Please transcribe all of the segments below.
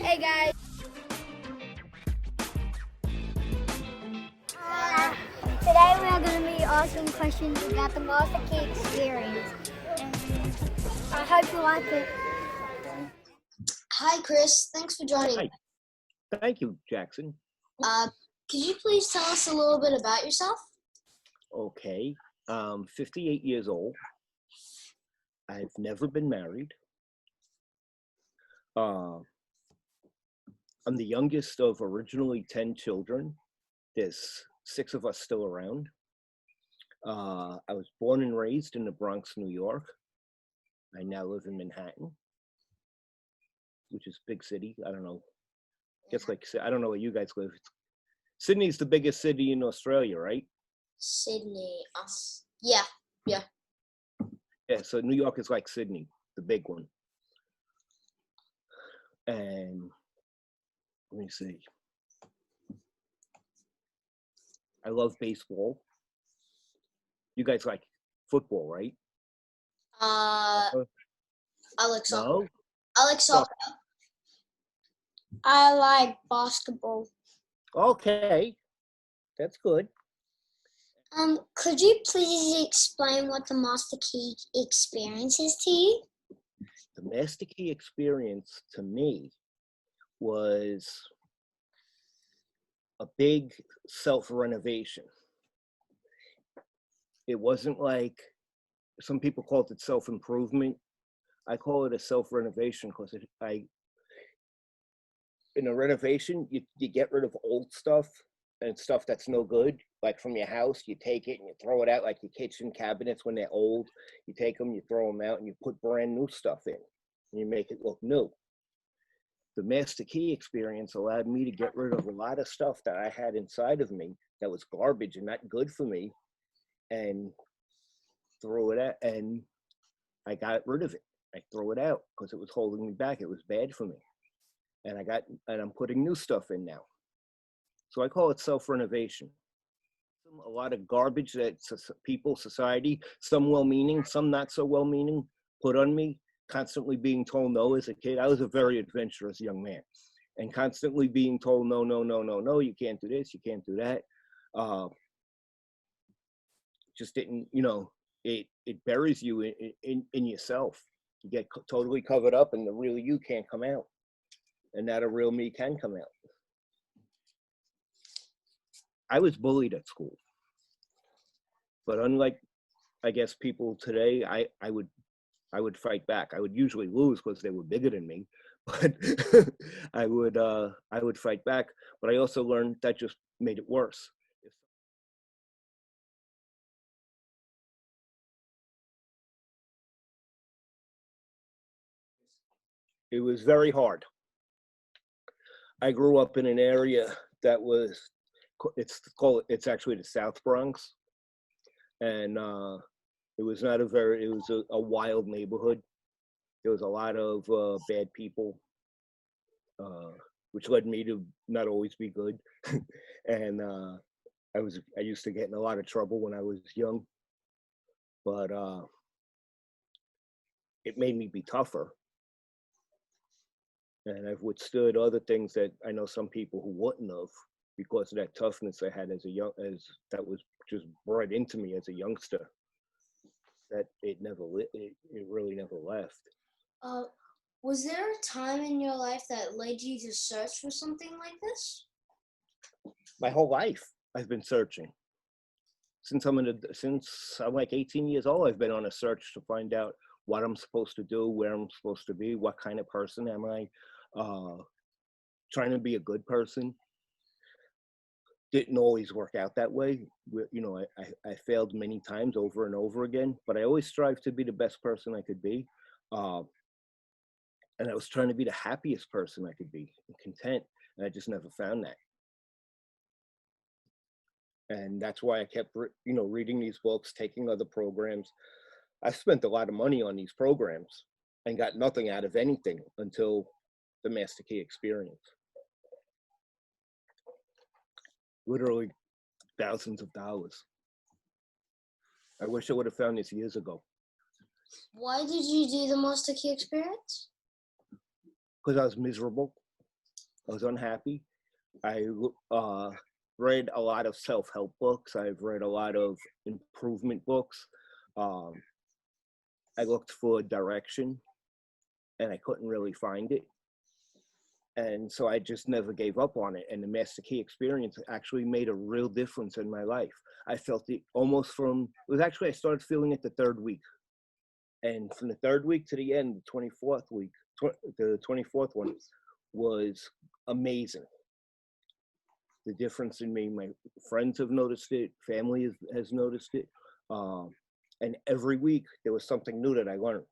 Hey guys. Today we are going to be asking questions about the Master Key experience. And I hope you like it. Hi Chris, thanks for joining. Hi. Thank you, Jackson. Could you please tell us a little bit about yourself? Okay. 58 years old. I've never been married. I'm the youngest of originally 10 children. There's 6 of us still around. I was born and raised in the Bronx, New York. I now live in Manhattan, which is a big city. I don't know. I don't know where you guys live. Sydney's the biggest city in Australia, right? Sydney, yeah. Yeah, so New York is like Sydney, the big one. And let me see. I love baseball. You guys like football, right? I like soccer. No? I like soccer. I like basketball. Okay, that's good. Could you please explain what the Master Key experience is to you? The Master Key experience to me was a big self-renovation. It wasn't like, some people called it self-improvement. I call it a self-renovation because in a renovation, you get rid of old stuff and stuff that's no good. Like from your house, you take it and you throw it out, like your kitchen cabinets when they're old. You take them, you throw them out, and you put brand new stuff in, and you make it look new. The Master Key experience allowed me to get rid of a lot of stuff that I had inside of me that was garbage and not good for me, and throw it out, and I got rid of it. I throw it out because it was holding me back. It was bad for me. And I'm putting new stuff in now. So I call it self-renovation. A lot of garbage that people, society, some well-meaning, some not so well-meaning, put on me, constantly being told no as a kid. I was a very adventurous young man, and constantly being told no, no, no, no, no, you can't do this, you can't do that. Just didn't, it buries you in yourself. You get totally covered up, and the real you can't come out, and that a real me can come out. I was bullied at school, but unlike, I guess, people today, I would fight back. I would usually lose because they were bigger than me, but I would fight back. But I also learned that just made it worse. It was very hard. I grew up in an area that was, it's actually the South Bronx, and it was a wild neighborhood. There was a lot of bad people, which led me to not always be good. And I used to get in a lot of trouble when I was young, but it made me be tougher. And I've withstood other things that I know some people who wouldn't have, because of that toughness I had that was just bred into me as a youngster. That it really never left. Was there a time in your life that led you to search for something like this? My whole life, I've been searching. Since I'm like 18 years old, I've been on a search to find out what I'm supposed to do, where I'm supposed to be, what kind of person am I, trying to be a good person. Didn't always work out that way. I failed many times over and over again, but I always strive to be the best person I could be. And I was trying to be the happiest person I could be, and content, and I just never found that. And that's why I kept, reading these books, taking other programs. I spent a lot of money on these programs and got nothing out of anything until the Master Key experience. Literally thousands of dollars. I wish I would have found this years ago. Why did you do the Master Key experience? Because I was miserable. I was unhappy. I read a lot of self-help books. I've read a lot of improvement books. Um, I looked for direction and I couldn't really find it. And so I just never gave up on it. And the Master Key experience actually made a real difference in my life. I felt it almost from, it was actually, I started feeling it the third week. And from the third week to the end, the 24th week, the 24th one was amazing. The difference in me, my friends have noticed it, family has noticed it. And every week there was something new that I learned.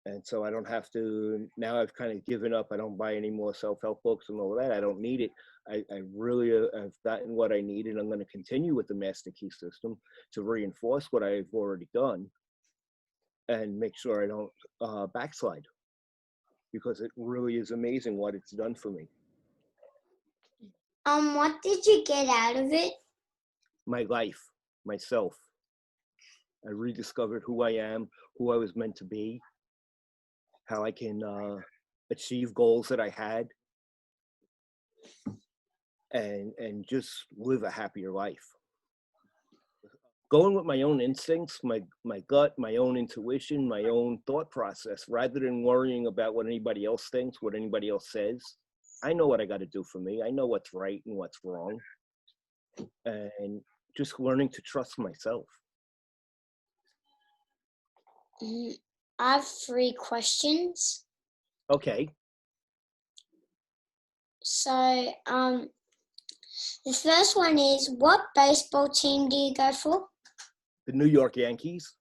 And so I don't have to, now I've kind of given up. I don't buy any more self-help books and all that. I don't need it. I really have gotten what I need, and I'm going to continue with the Master Key system to reinforce what I've already done and make sure I don't backslide, because it really is amazing what it's done for me. What did you get out of it? My life, myself. I rediscovered who I am, who I was meant to be, how I can achieve goals that I had, and just live a happier life. Going with my own instincts, my gut, my own intuition, my own thought process, rather than worrying about what anybody else thinks, what anybody else says. I know what I got to do for me. I know what's right and what's wrong. And just learning to trust myself. I have 3 questions. Okay. So, the first one is, what baseball team do you go for? The New York Yankees.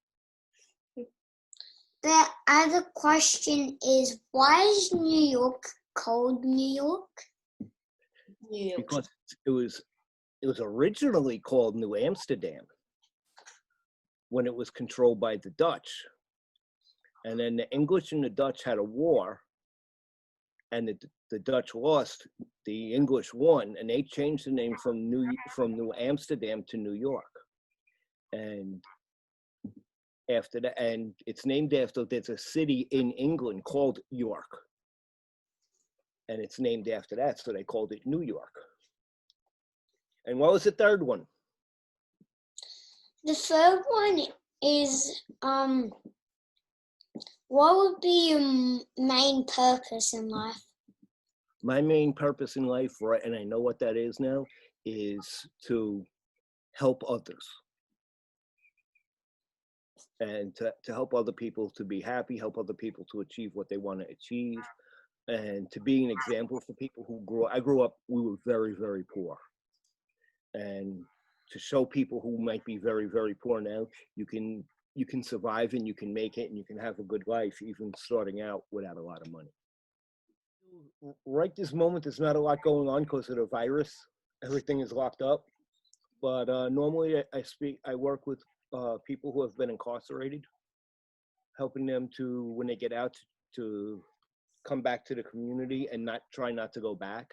The other question is, why is New York called New York? Because it was originally called New Amsterdam when it was controlled by the Dutch. And then the English and the Dutch had a war, and the Dutch lost, the English won, and they changed the name from New Amsterdam to New York. And after that, and it's named after, there's a city in England called York, and it's named after that, so they called it New York. And what was the third one? The third one is, what would be your main purpose in life? My main purpose in life, right, and I know what that is now, is to help others. And to help other people to be happy, help other people to achieve what they want to achieve, and to be an example for people who I grew up, we were very, very poor. And to show people who might be very, very poor now, you can survive and you can make it and you can have a good life, even starting out without a lot of money. Right this moment, there's not a lot going on because of the virus. Everything is locked up. But normally I work with people who have been incarcerated, helping them to, when they get out, to come back to the community and try not to go back.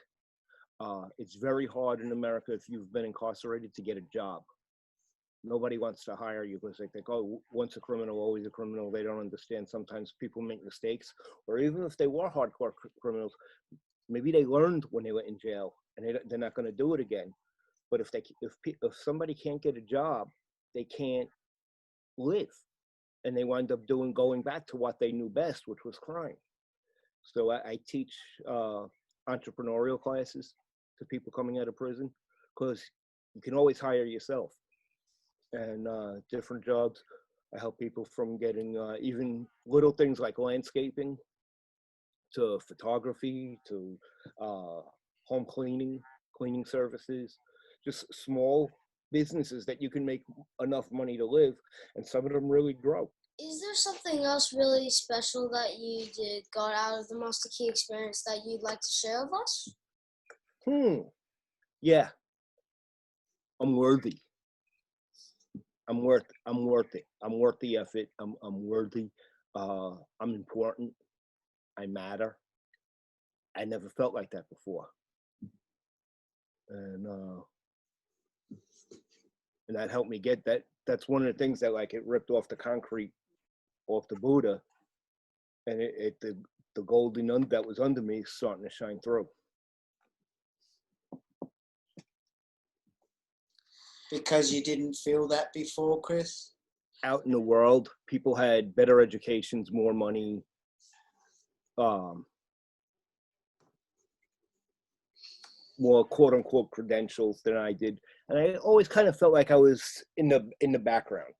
It's very hard in America if you've been incarcerated to get a job. Nobody wants to hire you because they think, oh, once a criminal, always a criminal. They don't understand sometimes people make mistakes, or even if they were hardcore criminals, maybe they learned when they were in jail and they're not going to do it again. But if somebody can't get a job, they can't live, and they wind up going back to what they knew best, which was crime. So I teach entrepreneurial classes to people coming out of prison, because you can always hire yourself, and different jobs. I help people from getting even little things like landscaping to photography to home cleaning services, just small businesses that you can make enough money to live, and some of them really grow. Is there something else really special that you got out of the Master Key experience that you'd like to share with us? Yeah. I'm worthy. I'm worth it. I'm worth the effort. I'm worthy. I'm important. I matter. I never felt like that before. And that helped me get that. That's one of the things that, like, it ripped off the concrete off the Buddha, and the golden that was under me is starting to shine through. Because you didn't feel that before, Chris? Out in the world, people had better educations, more money, more quote unquote credentials than I did. And I always kind of felt like I was in the background,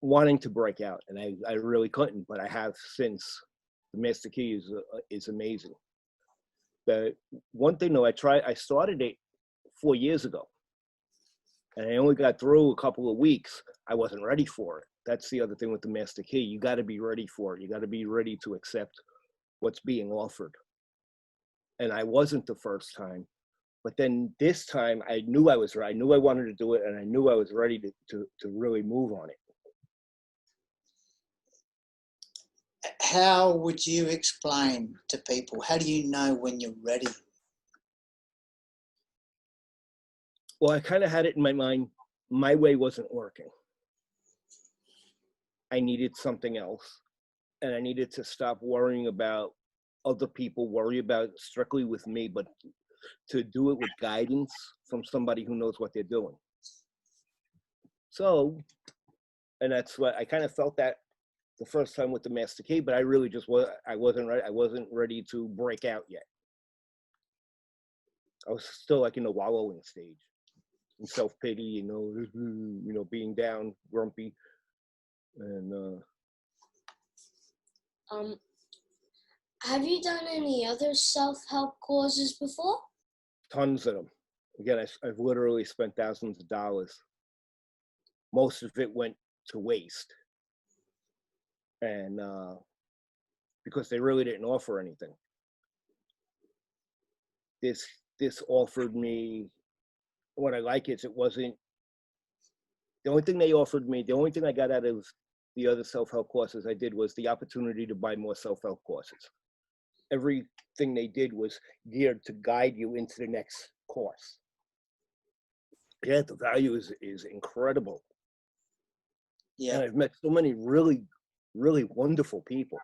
wanting to break out. And I really couldn't, but I have since. The Master Key is amazing. The one thing though, I started it 4 years ago, and I only got through a couple of weeks. I wasn't ready for it. That's the other thing with the Master Key. You got to be ready for it. You got to be ready to accept what's being offered. And I wasn't the first time, but then this time I knew I was right. I knew I wanted to do it, and I knew I was ready to really move on it. How would you explain to people? How do you know when you're ready? Well, I kind of had it in my mind. My way wasn't working. I needed something else, and I needed to stop worrying about other people, worry about it strictly with me, but to do it with guidance from somebody who knows what they're doing. So, and that's what I kind of felt that the first time with the Master Key, but I really just I wasn't ready to break out yet. I was still like in the wallowing stage, in self-pity, being down, grumpy, and have you done any other self-help courses before? tons of them. Again, I've literally spent thousands of dollars. Most of it went to waste, and because they really didn't offer anything. This offered me, what I like is it wasn't, the only thing they offered me, the only thing I got out of the other self-help courses I did was the opportunity to buy more self-help courses. Everything they did was geared to guide you into the next course. Yeah, the value is incredible. Yeah. And I've met so many really, really wonderful people.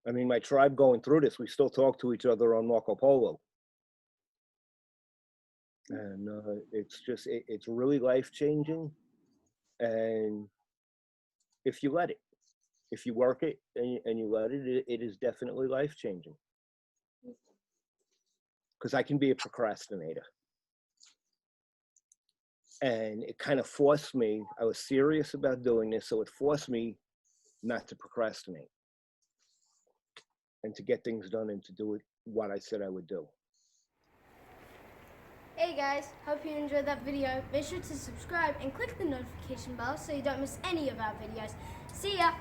I mean, my tribe going through this, we still talk to each other on Marco Polo. And it's just, it's really life-changing. And if you let it, if you work it and you let it, it is definitely life-changing. Because I can be a procrastinator. And it kind of forced me, I was serious about doing this, so it forced me not to procrastinate and to get things done and to do it what I said I would do. Hey guys, hope you enjoyed that video. Make sure to subscribe and click the notification bell so you don't miss any of our videos. See ya!